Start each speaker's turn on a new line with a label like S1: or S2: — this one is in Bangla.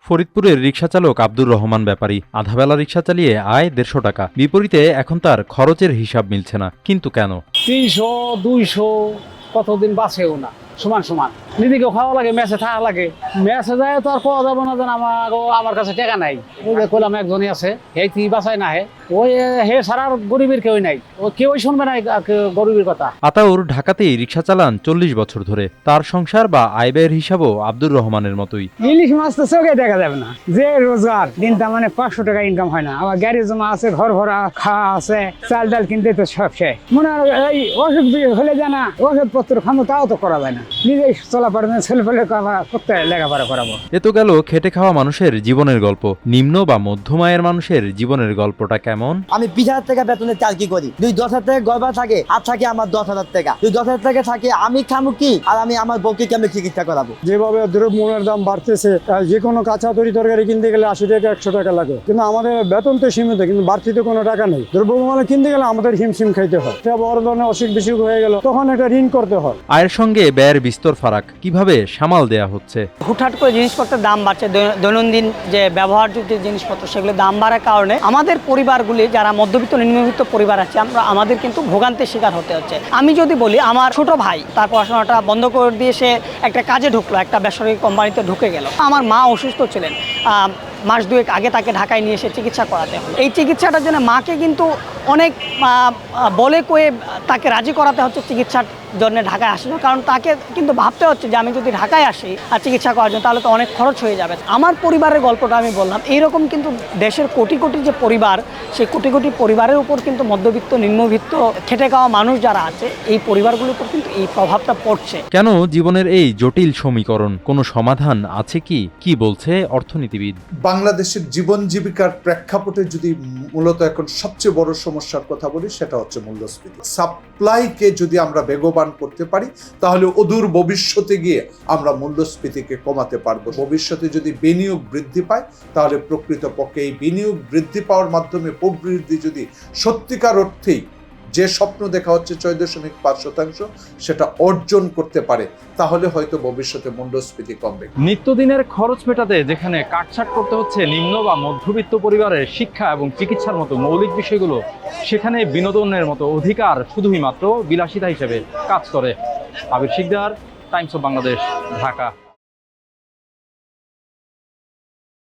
S1: ফরিদপুরের রিকশা চালক আব্দুর রহমান ব্যাপারী আধাবেলা রিকশা চালিয়ে আয় ১৫০ টাকা। বিপরীতে এখন তার খরচের হিসাব মিলছে না। কিন্তু কেন?
S2: ৩০০ ২০০ কতদিন বাঁচেও না, সমান সমান নিজেকে খাওয়া লাগে, মেসে থাকা লাগে। মেসে যায় তো আর পাওয়া যাবো না, যেন আমার কাছে টাকা নাই। ওই যে কইলাম একজনই আছে, এই তুই বাঁচায় না হে, ওই হে সারা গরিবের কেউই নাই, ও কেউই শুনবে না গরিবের কথা।
S1: আতাউর ঢাকাতেই রিকশা চালান ৪০ বছর ধরে। তার সংসার বা আয় ব্যয়ের হিসাবও আব্দুর রহমানের মতোই।
S3: ইলিশ মাছ তো চোখে দেখা যাবে না, যে রোজগার দিনটা মানে 500 টাকা ইনকাম হয় না। আবার গাড়ি জমা আছে, ঘর ভরা খাওয়া আছে, চাল ডাল কিনতে তো সব শেষ। মনে হয় এই অসুখ হলে জানা ওষুধপত্র খামো, তাও তো করা যায় না। নিজেই চলা পারে না, ছেলে পেলে করতে লেখাপড়া করাবো।
S1: এ তো গেল খেটে খাওয়া মানুষের জীবনের গল্প। নিম্ন বা মধ্যম আয়ের মানুষের জীবনের গল্পটা কেমন?
S4: আমি 20,000 টাকা বেতনের চাকরি করি, 10,000 টাকা গড়বা থাকে, আর থাকে আমার 10,000 টাকা। 10,000 টাকা থাকে, আমি খামু কি আর আমি আমার বউকে কেমন চিকিৎসা করাবো?
S5: যেভাবে দ্রব্যমূল্যের দাম বাড়তেছে, যে কোনো কাঁচা তরকারি কিনতে গেলে 80 টাকা 100 টাকা লাগে। কিন্তু আমাদের বেতন তো সীমিত, কিন্তু বাড়তি তো কোনো টাকা নেই। দ্রব্যমূল্য কিনতে গেলে আমাদের হিমশিম খাইতে হয়। বড় ধরনের অসুখ বিসুখ হয়ে গেল, তখন একটা ঋণ করতে হয়।
S1: আয়ের সঙ্গে ব্যয়ের বিস্তর ফারাক কিভাবে সামাল দেয়া হচ্ছে?
S6: হুটহাট করে জিনিসপত্রের দাম বাড়ছে, দৈনন্দিন যে ব্যবহার্য যে জিনিসপত্র সেগুলোর দাম বাড়ার কারণে আমাদের পরিবারগুলি যারা মধ্যবিত্ত নিম্নবিত্ত পরিবার আছে, আমাদের কিন্তু ভোগান্তির শিকার হতে হচ্ছে। আমি যদি বলি, আমার ছোট ভাই তার পড়াশোনাটা বন্ধ করে দিয়ে সে একটা কাজে ঢুকলো, একটা বেসরকারি কোম্পানিতে ঢুকে গেল। আমার মা অসুস্থ ছিলেন, মাস দুয়েক আগে তাকে ঢাকায় নিয়ে এসে চিকিৎসা করাতে হলো। এই চিকিৎসাটার জন্য মাকে কিন্তু অনেক বলে কয়ে তাকে রাজি করাতে হচ্ছে চিকিৎসার জন্য ঢাকায় আসার জন্য। কারণ তাকে কিন্তু ভাবতে হচ্ছে যে আমি যদি ঢাকায় আসি আর চিকিৎসা করার জন্য, তাহলে তো অনেক খরচ হয়ে যাবে। আমার পরিবারের গল্পটা আমি বললাম। এইরকম কিন্তু দেশের কোটি কোটি যে পরিবার, সেই কোটি কোটি পরিবারের উপর কিন্তু মধ্যবিত্ত নিম্নবিত্ত খেটে খাওয়া মানুষ যারা আছে, এই পরিবারগুলোর উপর কিন্তু এই প্রভাবটা পড়ছে।
S1: কেন জীবনের এই জটিল সমীকরণ? কোনো সমাধান আছে কি? কি বলছে অর্থনীতিবিদ?
S7: বাংলাদেশের জীবন জীবিকার প্রেক্ষাপটে যদি মূলত এখন সবচেয়ে বড় সমস্যার কথা বলি, সেটা হচ্ছে মূল্যস্ফীতি। সাপ্লাইকে যদি আমরা বেগবান করতে পারি, তাহলে অদূর ভবিষ্যতে গিয়ে আমরা মূল্যস্ফীতিকে কমাতে পারবো। ভবিষ্যতে যদি বিনিয়োগ বৃদ্ধি পায়, তাহলে প্রকৃতপক্ষে এই বিনিয়োগ বৃদ্ধি পাওয়ার মাধ্যমে প্রবৃদ্ধি যদি সত্যিকার অর্থেই যে স্বপ্ন দেখা হচ্ছে ৬.৫%, সেটা অর্জন করতে পারে, তাহলে হয়তো ভবিষ্যতে মূল্যস্ফীতি কমবে।
S8: নিত্যদিনের খরচ মেটাতে যেখানে কাটছাট করতে হচ্ছে নিম্ন বা মধ্যবিত্ত পরিবারের শিক্ষা এবং চিকিৎসার মতো মৌলিক বিষয়গুলো, সেখানে বিনোদনের মতো অধিকার শুধুই মাত্র বিলাসিতা হিসেবে কাজ করে। আবির শিকদার, টাইমস অফ বাংলাদেশ, ঢাকা।